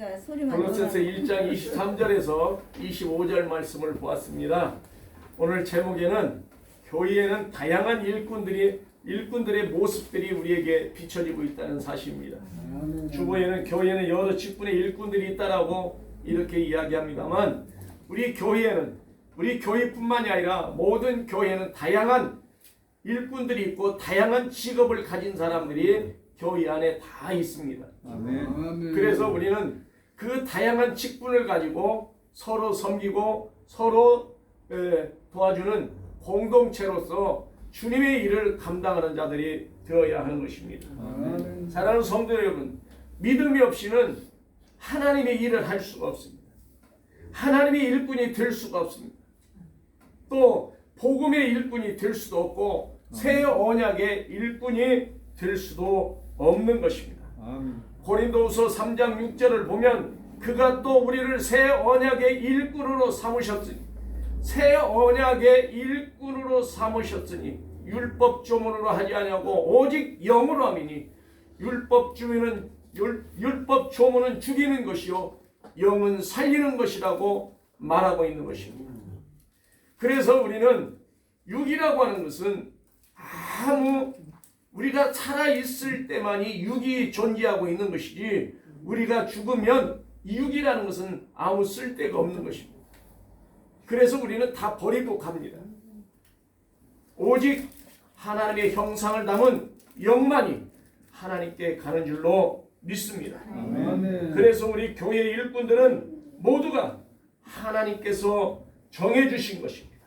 그러니까 소리만 골로새서 1장 23절에서 25절 말씀을 보았습니다. 오늘 제목에는 교회에는 다양한 일꾼들의 모습들이 우리에게 비춰지고 있다는 사실입니다. 주보에는 교회에는 여러 직분의 일꾼들이 있다라고 이렇게 이야기합니다만 우리 교회뿐만이 아니라 모든 교회에는 다양한 일꾼들이 있고 다양한 직업을 가진 사람들이 교회 안에 다 있습니다. 아멘. 그래서 우리는 그 다양한 직분을 가지고 서로 섬기고 서로 도와주는 공동체로서 주님의 일을 감당하는 자들이 되어야 하는 것입니다. 아멘. 사랑하는 성도 여러분, 믿음이 없이는 하나님의 일을 할 수가 없습니다. 하나님의 일꾼이 될 수가 없습니다. 또 복음의 일꾼이 될 수도 없고 새 언약의 일꾼이 될 수도 없는 것입니다. 아멘. 고린도후서 3장 6절을 보면 그가 또 우리를 새 언약의 일꾼으로 삼으셨으니 율법 조문으로 하지 아니하고 오직 영으로 함이니 율법 조문은 죽이는 것이요 영은 살리는 것이라고 말하고 있는 것입니다. 그래서 우리는 육이라고 하는 것은 우리가 살아있을 때만이 육이 존재하고 있는 것이지 우리가 죽으면 이 육이라는 것은 아무 쓸데가 없는 것입니다. 그래서 우리는 다 버리고 갑니다. 오직 하나님의 형상을 담은 영만이 하나님께 가는 줄로 믿습니다. 아멘. 그래서 우리 교회 일꾼들은 모두가 하나님께서 정해주신 것입니다.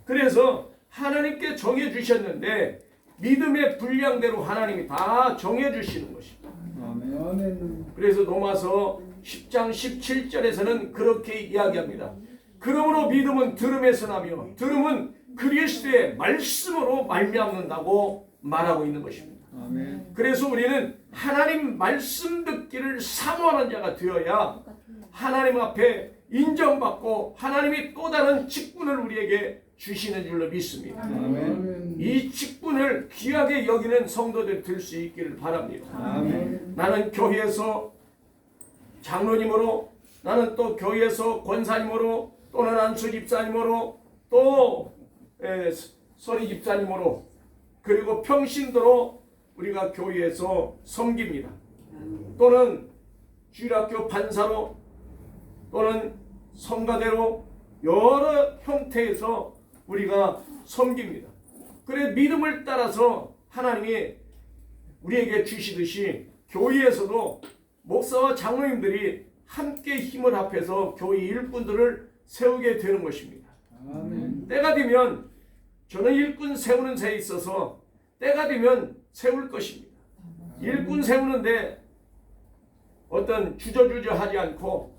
그래서 하나님께 정해주셨는데 믿음의 분량대로 하나님이 다 정해주시는 것입니다. 아멘. 그래서 로마서 10장 17절에서는 그렇게 이야기합니다. 그러므로 믿음은 들음에서 나며 들음은 그리스도의 말씀으로 말미암는다고 말하고 있는 것입니다. 아멘. 그래서 우리는 하나님 말씀 듣기를 사모하는 자가 되어야 하나님 앞에 인정받고 하나님이 또 다른 직분을 우리에게 주시는 줄로 믿습니다. 아멘. 이 직분을 귀하게 여기는 성도들이 될 수 있기를 바랍니다. 아멘. 나는 교회에서 장로님으로, 나는 또 교회에서 권사님으로, 또는 안수 집사님으로, 또 서리 집사님으로, 그리고 평신도로 우리가 교회에서 섬깁니다. 또는 주일학교 판사로, 또는 성가대로 여러 형태에서 우리가 섬깁니다. 그래 믿음을 따라서 하나님이 우리에게 주시듯이 교회에서도 목사와 장로님들이 함께 힘을 합해서 교회 일꾼들을 세우게 되는 것입니다. 아멘. 때가 되면 저는 일꾼 세우는 데에 있어서 때가 되면 세울 것입니다. 일꾼 세우는데 어떤 주저하지 않고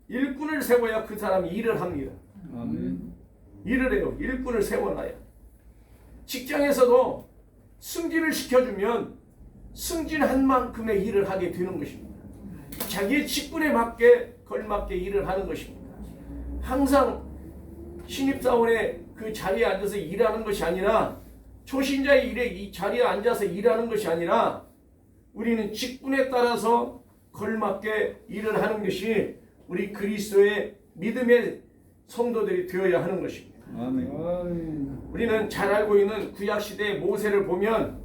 일꾼을 세워야 그 사람이 일을 합니다. 아멘. 일을 해요. 일꾼을 세워놔야. 직장에서도 승진을 시켜주면 승진한 만큼의 일을 하게 되는 것입니다. 자기의 직분에 맞게 걸맞게 일을 하는 것입니다. 항상 신입사원의 그 자리에 앉아서 일하는 것이 아니라 초신자의 일에 이 자리에 앉아서 일하는 것이 아니라 우리는 직분에 따라서 걸맞게 일을 하는 것이 우리 그리스도의 믿음의 성도들이 되어야 하는 것입니다. 아멘. 우리는 잘 알고 있는 구약시대의 모세를 보면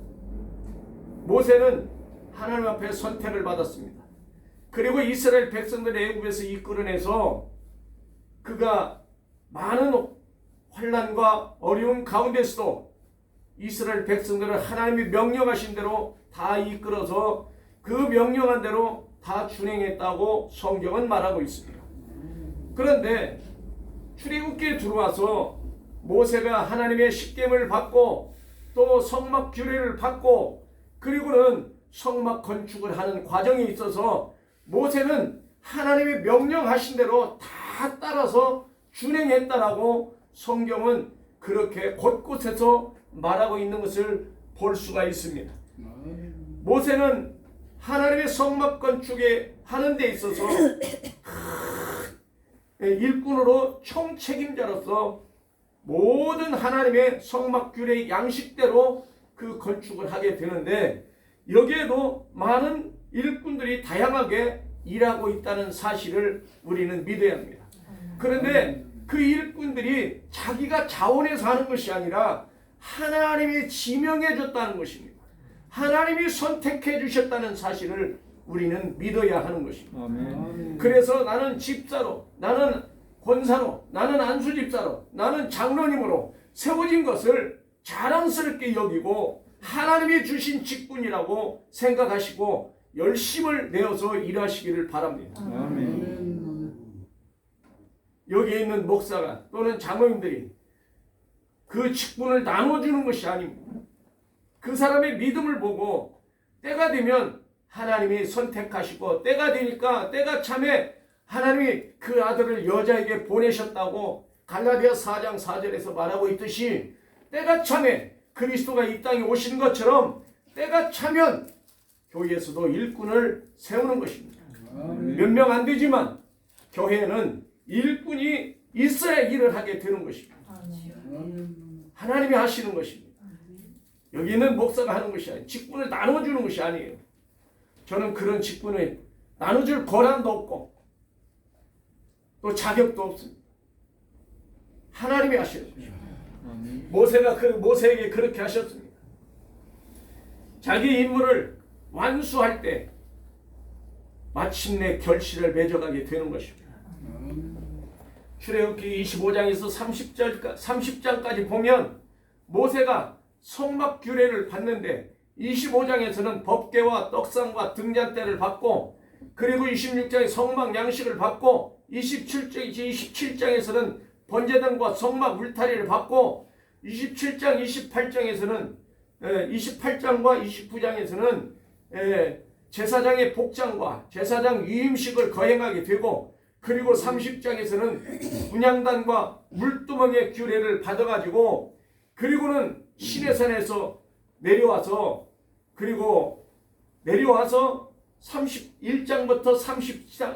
모세는 하나님 앞에 선택을 받았습니다. 그리고 이스라엘 백성들을 애굽에서 이끌어내서 그가 많은 환난과 어려움 가운데서도 이스라엘 백성들을 하나님이 명령하신 대로 다 이끌어서 그 명령한 대로 다 준행했다고 성경은 말하고 있습니다. 그런데 출애굽기에 들어와서 모세가 하나님의 십계명을 받고 또 성막 규례를 받고 그리고는 성막 건축을 하는 과정이 있어서 모세는 하나님의 명령하신 대로 다 따라서 준행했다라고 성경은 그렇게 곳곳에서 말하고 있는 것을 볼 수가 있습니다. 모세는 하나님의 성막 건축에 하는 데 있어서 일꾼으로 총책임자로서 모든 하나님의 성막 규례의 양식대로 그 건축을 하게 되는데 여기에도 많은 일꾼들이 일꾼들이 다양하게 일하고 있다는 사실을 우리는 믿어야 합니다. 그런데 그 일꾼들이 자기가 자원해서 하는 것이 아니라 하나님이 지명해 줬다는 것입니다. 하나님이 선택해 주셨다는 사실을 우리는 믿어야 하는 것입니다. 아멘. 그래서 나는 집사로, 나는 권사로, 나는 안수 집사로, 나는 장로님으로 세워진 것을 자랑스럽게 여기고 하나님이 주신 직분이라고 생각하시고 열심을 내어서 일하시기를 바랍니다. 아멘. 여기에 있는 목사가 또는 장로님들이 그 직분을 나눠주는 것이 아닙니다. 그 사람의 믿음을 보고 때가 되면 하나님이 선택하시고 때가 되니까 때가 참에 하나님이 그 아들을 여자에게 보내셨다고 갈라디아 4장 4절에서 말하고 있듯이 때가 참에 그리스도가 이 땅에 오신 것처럼 때가 차면 교회에서도 일꾼을 세우는 것입니다. 몇 명 안 되지만 교회에는 일꾼이 있어야 일을 하게 되는 것입니다. 하나님이 하시는 것입니다. 여기 있는 목사가 하는 것이 아니에요. 직분을 나눠주는 것이 아니에요. 저는 그런 직분을 나눠줄 권한도 없고 또 자격도 없습니다. 하나님이 하시는 것입니다. 모세가 모세에게 그렇게 하셨습니다. 자기 임무를 완수할 때 마침내 결실을 맺어가게 되는 것입니다. 출애굽기 25장에서 30장까지 보면 모세가 성막 규례를 받는데 25장에서는 법궤와 떡상과 등잔대를 받고 그리고 26장에 성막 양식을 받고 27장에서는 번제단과 성막 울타리를 받고 27장, 28장에서는 28장과 29장에서는 제사장의 복장과 제사장 위임식을 거행하게 되고 그리고 30장에서는 분향단과 물두멍의 규례를 받아가지고 그리고는 시내산에서 내려와서 31장부터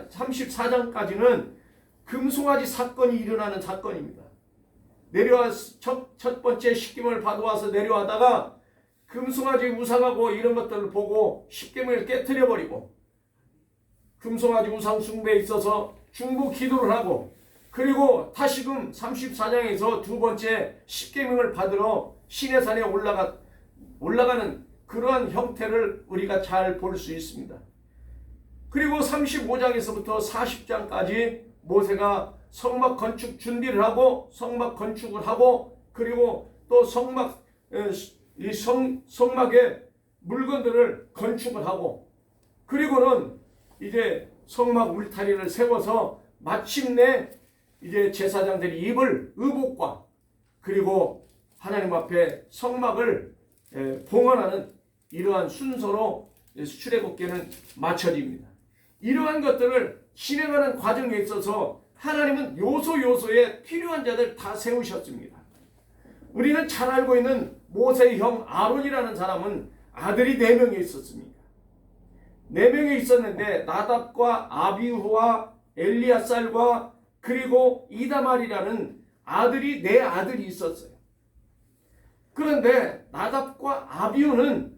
34장까지는 금송아지 사건이 일어나는 사건입니다. 내려와서 첫 번째 십계명을 받아와서 내려와다가 금송아지 우상하고 이런 것들을 보고 십계명을 깨트려 버리고 금송아지 우상 숭배에 있어서 중보 기도를 하고 그리고 다시금 34장에서 두 번째 십계명을 받으러 시내산에 올라가는 그러한 형태를 우리가 잘 볼 수 있습니다. 그리고 35장에서부터 40장까지 모세가 성막 건축 준비를 하고 성막 건축을 하고 그리고 또 성막의 물건들을 건축을 하고 그리고는 이제 성막 울타리를 세워서 마침내 이제 제사장들이 입을 의복과 그리고 하나님 앞에 성막을 봉헌하는 이러한 순서로 출애굽기는 마쳐집니다. 이러한 것들을 진행하는 과정에 있어서 하나님은 요소요소에 필요한 자들 다 세우셨습니다. 우리는 잘 알고 있는 모세의 형 아론이라는 사람은 아들이 4명이 있었습니다. 4명이 있었는데 나답과 아비후와 엘리아살과 그리고 이다말이라는 아들이 4아들이 있었어요. 그런데 나답과 아비후는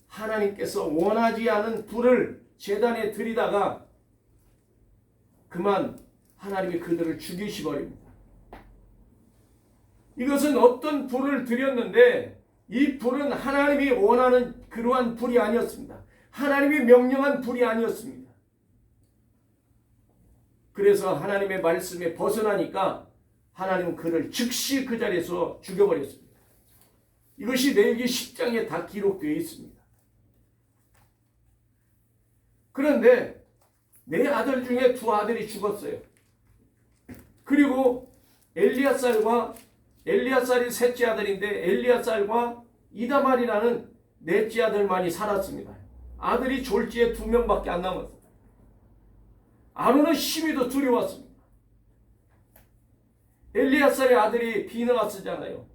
하나님께서 원하지 않은 불을 제단에 들이다가 그만 하나님이 그들을 죽이시버립니다. 이것은 어떤 불을 들였는데 이 불은 하나님이 원하는 그러한 불이 아니었습니다. 하나님이 명령한 불이 아니었습니다. 그래서 하나님의 말씀에 벗어나니까 하나님은 그를 즉시 그 자리에서 죽여버렸습니다. 이것이 레위기 10장에 다 기록되어 있습니다. 그런데 4아들 중에 2아들이 죽었어요. 그리고 엘리아살이 셋째 아들인데 엘리아살과 이다말이라는 넷째 아들만이 살았습니다. 아들이 졸지에 2명밖에 안 남았어요. 아론은 심히도 두려웠습니다. 엘리아살의 아들이 비느하스잖아요.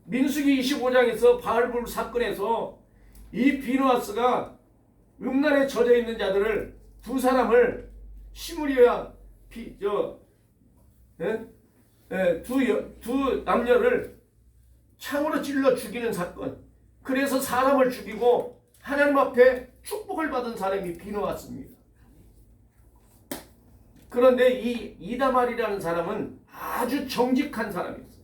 민수기 25장에서 바알불 사건에서 이 비느하스가 음란에 젖어 있는 자들을 2사람을 시므리와 두 남녀를 창으로 찔러 죽이는 사건. 그래서 사람을 죽이고 하나님 앞에 축복을 받은 사람이 비누왔습니다. 그런데 이 이다말이라는 사람은 아주 정직한 사람이었어요.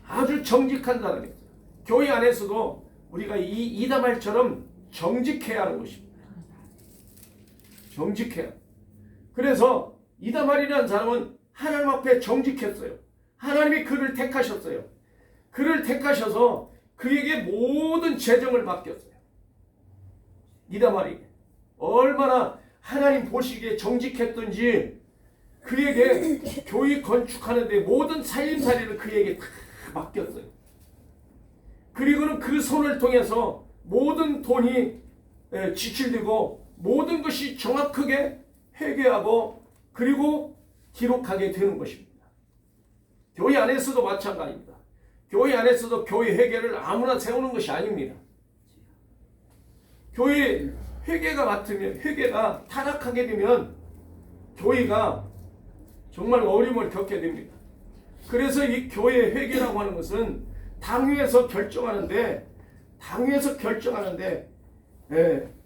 아주 정직한 사람이었어요. 교회 안에서도 우리가 이 이다말처럼 정직해야 하는 것입니다. 정직해야. 그래서 이다말이라는 사람은 하나님 앞에 정직했어요. 하나님이 그를 택하셨어요. 그를 택하셔서 그에게 모든 재정을 맡겼어요. 이다말이 얼마나 하나님 보시기에 정직했던지 그에게 교회 건축하는데 모든 살림살이를 그에게 다 맡겼어요. 그리고는 그 손을 통해서 모든 돈이 지출되고 모든 것이 정확하게 회계하고 그리고 기록하게 되는 것입니다. 교회 안에서도 마찬가지입니다. 교회 안에서도 교회 회계를 아무나 세우는 것이 아닙니다. 교회 회계가 맡으면 회계가 타락하게 되면 교회가 정말 어려움을 겪게 됩니다. 그래서 이 교회 회계라고 하는 것은 당회에서 결정하는데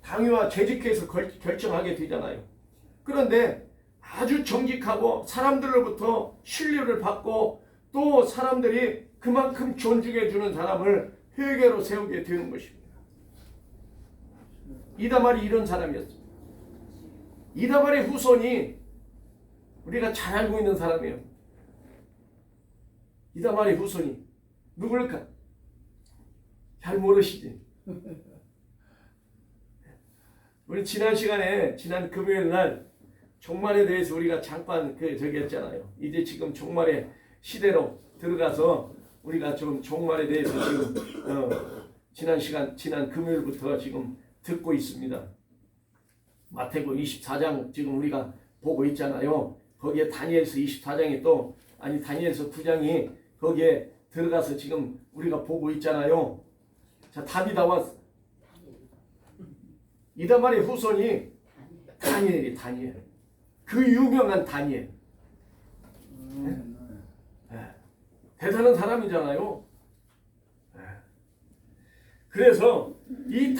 당회와 재직회에서 결정하게 되잖아요. 그런데 아주 정직하고 사람들로부터 신뢰를 받고 또 사람들이 그만큼 존중해 주는 사람을 회계로 세우게 되는 것입니다. 이다말이 이런 사람이었습니다. 이다말의 후손이 우리가 잘 알고 있는 사람이에요. 이다말의 후손이 누굴까? 잘 모르시지? 우리 지난 시간에 지난 금요일 날 종말에 대해서 우리가 잠깐 저기 했잖아요. 이제 지금 종말의 시대로 들어가서 우리가 좀 종말에 대해서 지금 지난 금요일부터 지금 듣고 있습니다. 마태복음 24장 지금 우리가 보고 있잖아요. 거기에 다니엘서 24장이 다니엘서 9장이 거기에 들어가서 지금 우리가 보고 있잖아요. 자, 답이 나왔어. 이다말의 후손이 다니엘. 그 유명한 다니엘. 대단한 사람이잖아요. 그래서 이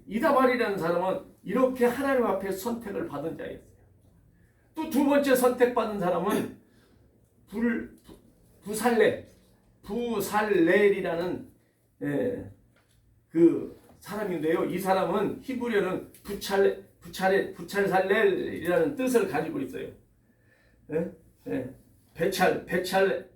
이다말이라는 사람은 이렇게 하나님 앞에 선택을 받은 자였어요. 또 두 번째 선택받은 사람은 부살렐이라는 그 사람인데요. 이 사람은 히브리어는 부찰살렐이라는 뜻을 가지고 있어요. 베찰셀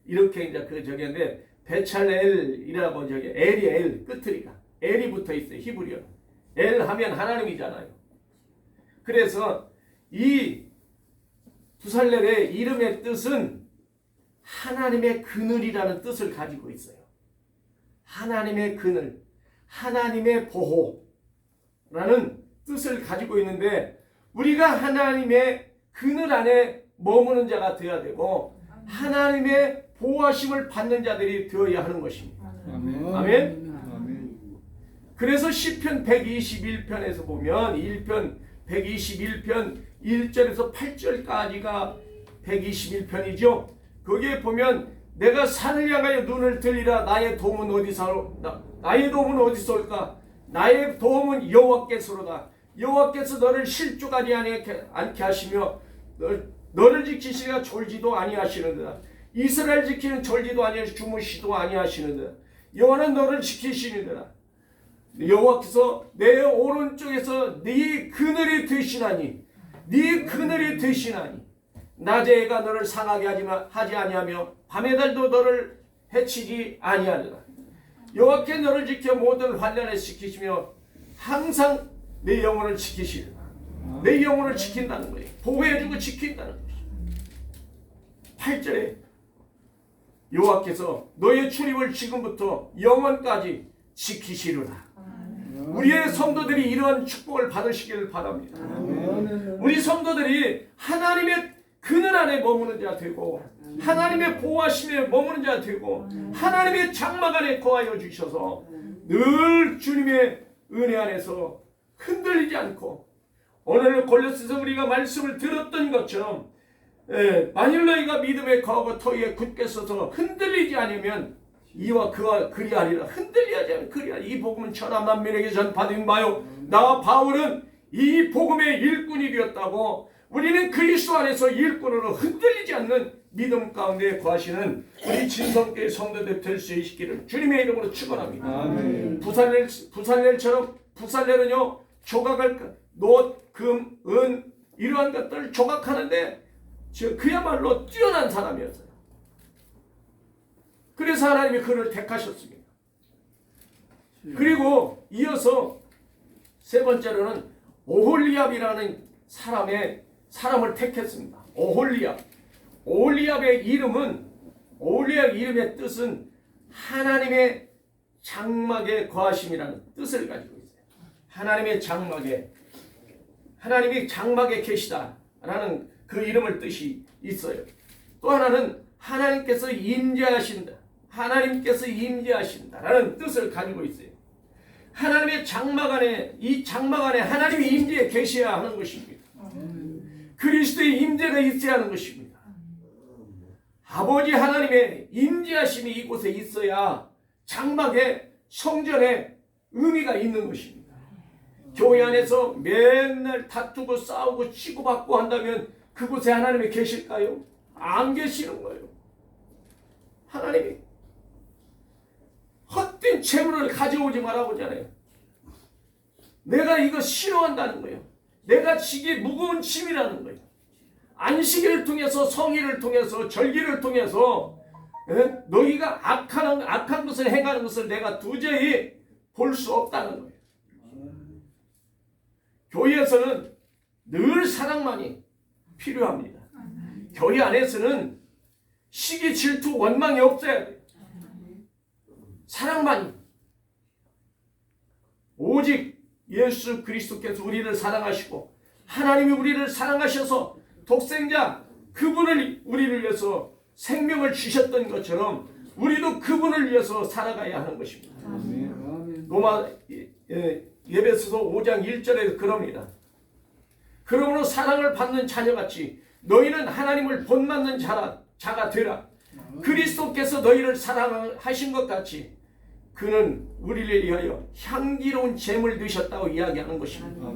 이렇게 이제 저기인데 베찰엘이라고 엘이 끝이니까 엘이 붙어 있어요. 히브리어. 엘 하면 하나님이잖아요. 그래서 이 부살렐의 이름의 뜻은 하나님의 그늘이라는 뜻을 가지고 있어요. 하나님의 그늘, 하나님의 보호라는 뜻을 가지고 있는데 우리가 하나님의 그늘 안에 머무는 자가 되어야 되고 하나님의 보호하심을 받는 자들이 되어야 하는 것입니다. 아멘. 그래서 시편 121편에서 보면 121편 1절에서 8절까지가 121편이죠. 거기에 보면 내가 산을 향하여 눈을 들리라. 나의 도움은 어디서 올까? 나의 도움은 여호와께서로다. 여호와께서 너를 실족하지 않게 하시며 너를 지키시기가 졸지도 아니하시는도다. 이스라엘 지키는 졸지도 아니하시 주무시도 아니하시는도다. 여호와는 너를 지키시는도다. 여호와께서 내 오른쪽에서 네 그늘이 되시나니 낮에 해가 너를 상하게 하지 아니하며 밤의 달도 너를 해치지 아니하리라. 여호와께 너를 지켜 모든 환난에 지키시며 항상 내 영혼을 지키시리라. 내 영혼을 지킨다는 거예요. 보호해주고 지킨다는 거예요. 8절에 여호와께서 너의 출입을 지금부터 영원까지 지키시리라. 우리의 성도들이 이러한 축복을 받으시기를 바랍니다. 우리 성도들이 하나님의 그늘 안에 머무는 자 되고 하나님의 보호하심에 머무는 자 되고 하나님의 장막 안에 거하여 주셔서 늘 주님의 은혜 안에서 흔들리지 않고 오늘 골로새서 우리가 말씀을 들었던 것처럼 만일 너희가 믿음에 거하고 터위에 굳게 서서 흔들리지 않으면 이와 그와 그리하리라. 흔들리지 않으면 그리하리. 이 복음은 천하 만민에게 전파된 바요 나와 바울은 이 복음의 일꾼이 되었다고. 우리는 그리스도 안에서 일꾼으로 흔들리지 않는 믿음 가운데 거하시는 우리 진성교회 성도들 될 수 있기를 주님의 이름으로 축원합니다. 아멘. 부살렐처럼 부살렐은요 조각을 노, 금, 은 이러한 것들을 조각하는데 그야말로 뛰어난 사람이었어요. 그래서 하나님이 그를 택하셨습니다. 그리고 이어서 세 번째로는 오홀리압이라는 사람을 택했습니다. 오홀리압의 이름의 뜻은 하나님의 장막에 거하심이라는 뜻을 가지고 있어요. 하나님의 장막에, 하나님이 장막에 계시다라는 그 이름을 뜻이 있어요. 또 하나는 하나님께서 임재하신다라는 뜻을 가지고 있어요. 하나님의 장막 안에, 이 장막 안에 하나님이 임재해 계셔야 하는 것입니다. 그리스도의 임재가 있어야 하는 것입니다. 아버지 하나님의 임재하심이 이곳에 있어야 장막에, 성전에 의미가 있는 것입니다. 교회 안에서 맨날 다투고 싸우고 치고받고 한다면 그곳에 하나님이 계실까요? 안 계시는 거예요. 하나님이 헛된 재물을 가져오지 말아보잖아요. 내가 이거 싫어한다는 거예요. 내가 지기 무거운 짐이라는 거예요. 안식일을 통해서, 성일을 통해서, 절기를 통해서 너희가 악한 것을 행하는 것을 내가 도저히 볼 수 없다는 거예요. 교회에서는 늘 사랑만이 필요합니다. 교회 안에서는 시기, 질투, 원망이 없어야 돼요. 사랑만이. 오직 예수 그리스도께서 우리를 사랑하시고 하나님이 우리를 사랑하셔서 독생자 그분을 우리를 위해서 생명을 주셨던 것처럼 우리도 그분을 위해서 살아가야 하는 것입니다. 로마 예배소서 5장 1절에 그럽니다. 그러므로 사랑을 받는 자녀같이 너희는 하나님을 본받는 자가 되라. 그리스도께서 너희를 사랑하신 것 같이 그는 우리를 위하여 향기로운 제물 되셨다고 이야기하는 것입니다.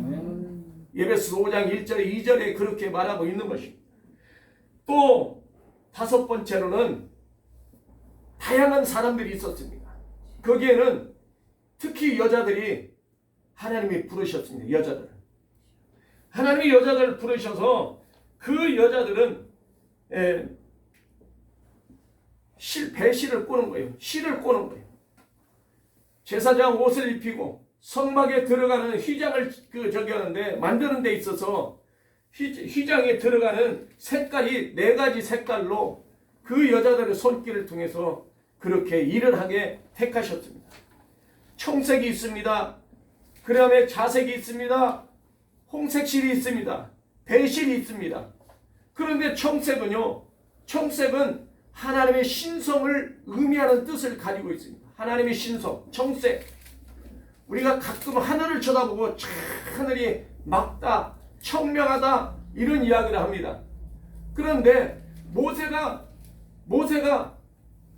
예배소 5장 1절에 2절에 그렇게 말하고 있는 것입니다. 또 다섯 번째로는 다양한 사람들이 있었습니다. 거기에는 특히 여자들이 하나님이 부르셨습니다. 여자들. 하나님이 여자들을 부르셔서 그 여자들은 배실을 꼬는 거예요. 실을 꼬는 거예요. 제사장 옷을 입히고 성막에 들어가는 휘장을 하는데 만드는 데 있어서 휘장에 들어가는 색깔이 4가지 색깔로 그 여자들의 손길을 통해서 그렇게 일을 하게 택하셨습니다. 청색이 있습니다. 그 다음에 자색이 있습니다. 홍색실이 있습니다. 배실이 있습니다. 그런데 청색은요, 청색은 하나님의 신성을 의미하는 뜻을 가지고 있습니다. 하나님의 신성, 청색. 우리가 가끔 하늘을 쳐다보고 하늘이 맑다, 청명하다 이런 이야기를 합니다. 그런데 모세가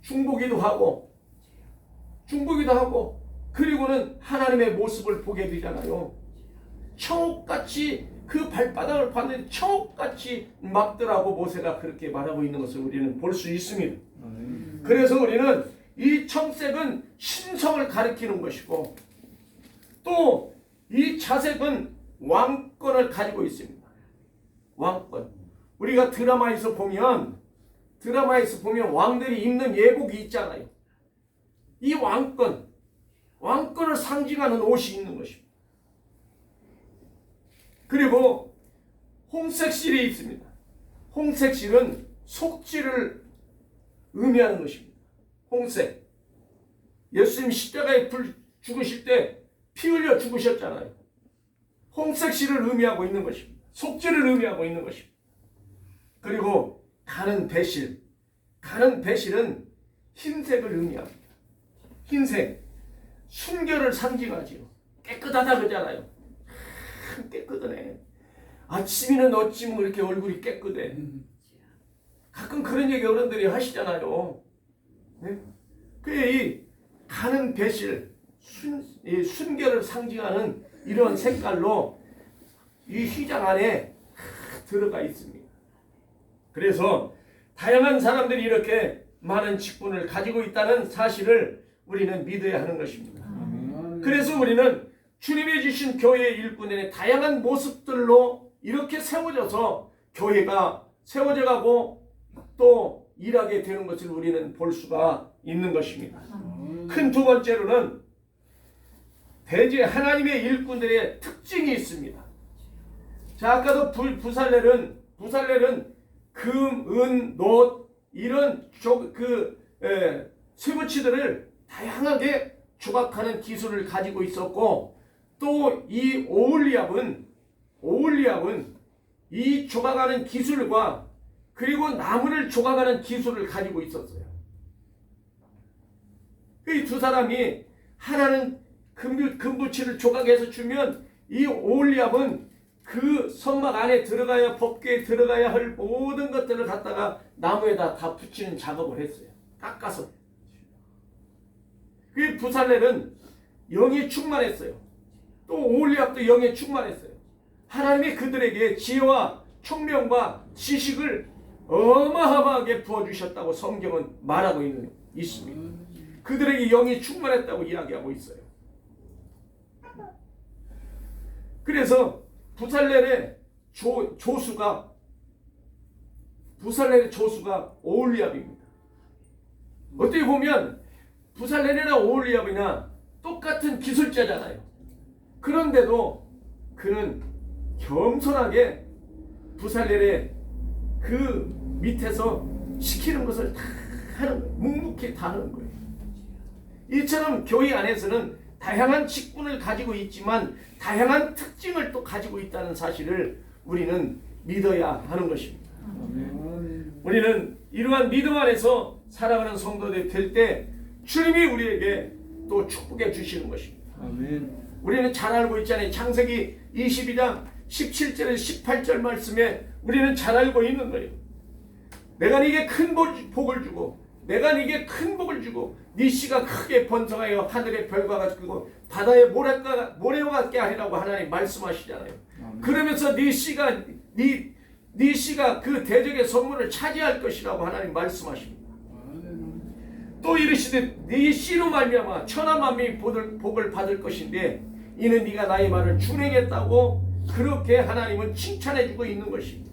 중보기도 하고 그리고는 하나님의 모습을 보게 되잖아요. 청옥같이 그 발바닥을 봤는데 청옥같이 맑더라고 모세가 그렇게 말하고 있는 것을 우리는 볼 수 있습니다. 그래서 우리는 이 청색은 신성을 가리키는 것이고 또 이 자색은 왕권을 가지고 있습니다. 왕권. 우리가 드라마에서 보면 왕들이 입는 예복이 있잖아요. 이 왕권을 상징하는 옷이 있는 것입니다. 그리고 홍색실이 있습니다. 홍색실은 속죄를 의미하는 것입니다. 홍색. 예수님 십자가에 죽으실 때 피 흘려 죽으셨잖아요. 홍색실을 의미하고 있는 것입니다. 속죄를 의미하고 있는 것입니다. 그리고 가는 배실. 가는 배실은 흰색을 의미합니다. 흰색. 순결을 상징하지요. 깨끗하다 그러잖아요. 깨끗하네. 아침이는 어찌 이렇게 얼굴이 깨끗해. 가끔 그런 얘기 어른들이 하시잖아요. 네? 이 가는 배실, 이 순결을 상징하는 이런 색깔로 이 휘장 안에 들어가 있습니다. 그래서 다양한 사람들이 이렇게 많은 직분을 가지고 있다는 사실을 우리는 믿어야 하는 것입니다. 그래서 우리는 주님이 주신 교회의 일꾼의 다양한 모습들로 이렇게 세워져서 교회가 세워져 가고 또 일하게 되는 것을 우리는 볼 수가 있는 것입니다. 큰 두 번째로는 대제 하나님의 일꾼들의 특징이 있습니다. 자, 아까도 부살렐은 금, 은, 놋 이런 쇠붙이들을 다양하게 조각하는 기술을 가지고 있었고, 또 이 오홀리압은 이 조각하는 기술과 그리고 나무를 조각하는 기술을 가지고 있었어요. 이 두 사람이 하나는 금붙이를 조각해서 주면 이 오홀리압은 그 성막 안에 들어가야 법궤에 들어가야 할 모든 것들을 갖다가 나무에다 다 붙이는 작업을 했어요. 깎아서. 그 부살렐은 영이 충만했어요. 또 오홀리압도 영에 충만했어요. 하나님이 그들에게 지혜와 총명과 지식을 어마어마하게 부어주셨다고 성경은 말하고 있습니다. 그들에게 영이 충만했다고 이야기하고 있어요. 그래서 부살렐의 조수가 오홀리압입니다. 어떻게 보면 부살렐이나 오홀리압이나 똑같은 기술자잖아요. 그런데도 그는 겸손하게 부살렐의 그 밑에서 시키는 것을 다 하는 거예요. 묵묵히 다 하는 거예요. 이처럼 교회 안에서는 다양한 직분을 가지고 있지만 다양한 특징을 또 가지고 있다는 사실을 우리는 믿어야 하는 것입니다. 우리는 이러한 믿음 안에서 살아가는 성도들이 될 때 주님이 우리에게 또 축복해 주시는 것입니다. 우리는 잘 알고 있잖아요. 창세기 22장 17절에서 18절 말씀에 우리는 잘 알고 있는 거예요. 내가 네게 큰 복을 주고 내가 네게 큰 복을 주고 네 씨가 크게 번성하여 하늘의 별과 같고 바다의 모래와 같게 하리라고 하나님 말씀하시잖아요. 그러면서 네 씨가 그 대적의 선물을 차지할 것이라고 하나님 말씀하십니다. 또 이르시되 네 씨로 말미암아 천하 만민이 복을 받을 것인데 이는 네가 나의 말을 준행했다고 그렇게 하나님은 칭찬해주고 있는 것입니다.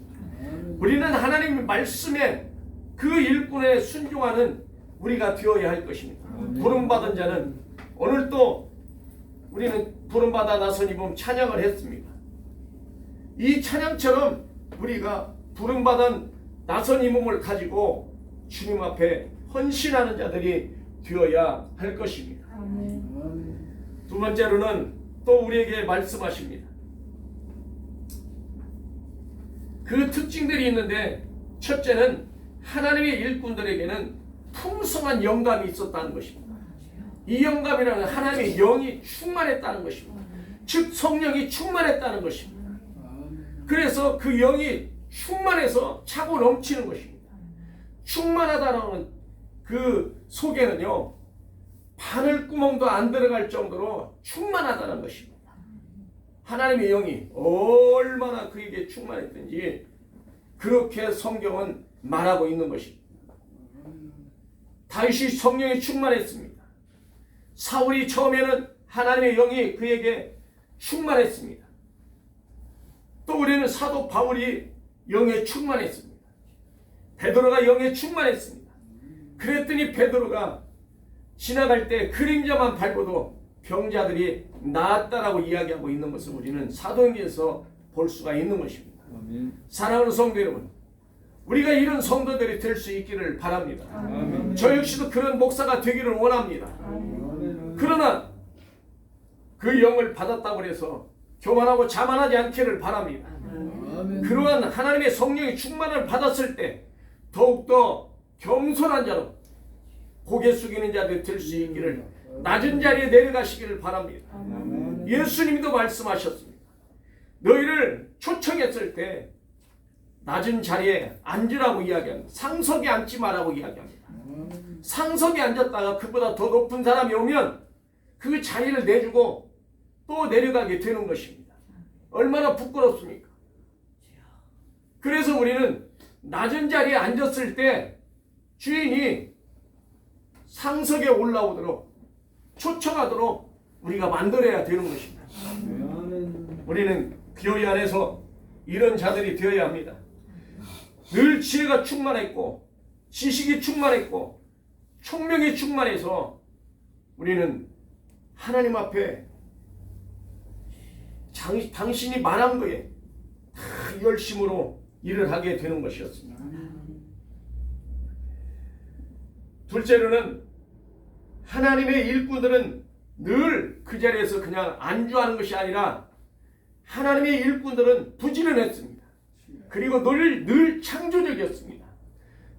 우리는 하나님의 말씀에 그 일꾼에 순종하는 우리가 되어야 할 것입니다. 부름받은 자는 오늘 또 우리는 부름받아 나서니 보면 찬양을 했습니다. 이 찬양처럼 우리가 부름받은 나선 이 몸을 가지고 주님 앞에 헌신하는 자들이 되어야 할 것입니다. 두 번째로는 또 우리에게 말씀하십니다. 그 특징들이 있는데 첫째는 하나님의 일꾼들에게는 풍성한 영감이 있었다는 것입니다. 이 영감이라는 하나님의 영이 충만했다는 것입니다. 즉 성령이 충만했다는 것입니다. 그래서 그 영이 충만해서 차고 넘치는 것입니다. 충만하다는 그 속에는요 바늘구멍도 안 들어갈 정도로 충만하다는 것입니다. 하나님의 영이 얼마나 그에게 충만했든지 그렇게 성경은 말하고 있는 것입니다. 다윗이 성령에 충만했습니다. 사울이 처음에는 하나님의 영이 그에게 충만했습니다. 또 우리는 사도 바울이 영에 충만했습니다. 베드로가 영에 충만했습니다. 그랬더니 베드로가 지나갈 때 그림자만 밟아도 병자들이 나았다라고 이야기하고 있는 것을 우리는 사도행전에서 볼 수가 있는 것입니다. 사랑하는 성도 여러분, 우리가 이런 성도들이 될 수 있기를 바랍니다. 저 역시도 그런 목사가 되기를 원합니다. 그러나 그 영을 받았다고 해서 교만하고 자만하지 않기를 바랍니다. 그러한 하나님의 성령의 충만을 받았을 때 더욱더 겸손한 자로 고개 숙이는 자들이 될 수 있기를, 낮은 자리에 내려가시기를 바랍니다. 예수님도 말씀하셨습니다. 너희를 초청했을 때 낮은 자리에 앉으라고 이야기합니다. 상석에 앉지 말라고 이야기합니다. 상석에 앉았다가 그보다 더 높은 사람이 오면 그 자리를 내주고 또 내려가게 되는 것입니다. 얼마나 부끄럽습니까? 그래서 우리는 낮은 자리에 앉았을 때 주인이 상석에 올라오도록 초청하도록 우리가 만들어야 되는 것입니다. 우리는 교회 안에서 이런 자들이 되어야 합니다. 늘 지혜가 충만했고 지식이 충만했고 총명이 충만해서 우리는 하나님 앞에 당신이 말한 거에 다 열심으로 일을 하게 되는 것이었습니다. 둘째로는 하나님의 일꾼들은 늘 그 자리에서 그냥 안주하는 것이 아니라 하나님의 일꾼들은 부지런했습니다. 그리고 늘 창조적이었습니다.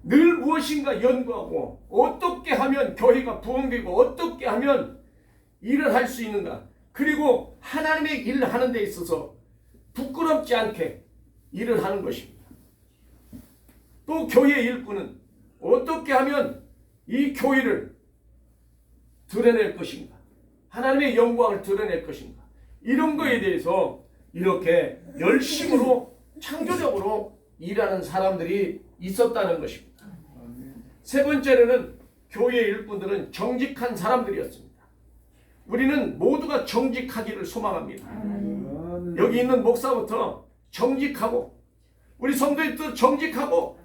늘 무엇인가 연구하고 어떻게 하면 교회가 부흥되고 어떻게 하면 일을 할 수 있는가. 그리고 하나님의 일을 하는 데 있어서 부끄럽지 않게 일을 하는 것입니다. 또 교회의 일꾼은 어떻게 하면 이 교회를 드러낼 것인가. 하나님의 영광을 드러낼 것인가. 이런 거에 대해서 이렇게 열심으로 창조적으로 일하는 사람들이 있었다는 것입니다. 세 번째로는 교회의 일꾼들은 정직한 사람들이었습니다. 우리는 모두가 정직하기를 소망합니다. 여기 있는 목사부터 정직하고 우리 성도들도 정직하고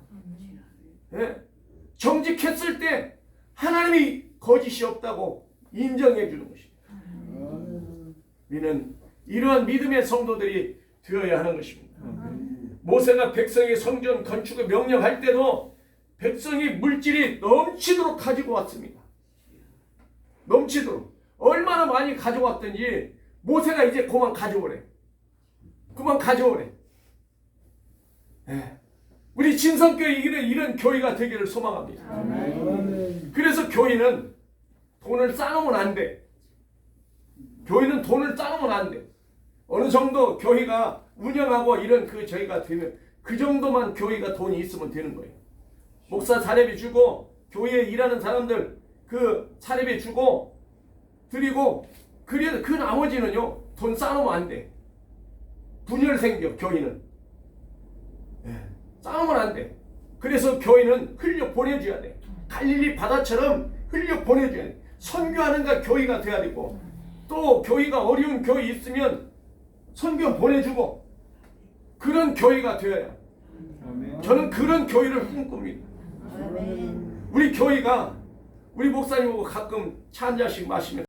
정직했을 때 하나님이 거짓이 없다고 인정해 주는 것입니다. 우리는 이러한 믿음의 성도들이 되어야 하는 것입니다. 모세가 백성의 성전 건축을 명령할 때도 백성이 물질이 넘치도록 가지고 왔습니다. 넘치도록. 얼마나 많이 가져왔든지 모세가 이제 그만 가져오래. 그만 가져오래. 우리 진성교회 이런 교회가 되기를 소망합니다. 그래서 교회는 돈을 쌓으면 안 돼. 교회는 돈을 쌓으면 안 돼. 어느 정도 교회가 운영하고 이런 저희가 되면 그 정도만 교회가 돈이 있으면 되는 거예요. 목사 사례비 주고 교회에 일하는 사람들 그 사례비 주고 드리고 그래도 그 나머지는요 돈 쌓으면 안 돼. 분열 생겨 교회는. 쌓으면 안 돼. 그래서 교회는 흘려 보내줘야 돼. 갈릴리 바다처럼 흘려 보내줘야 돼. 선교하는가 교회가 돼야 되고 또 교회가 어려운 교회 있으면 선교 보내주고 그런 교회가 되어야. 저는 그런 교회를 꿈꿉니다. 우리 교회가 우리 목사님하고 가끔 차 한 잔씩 마시면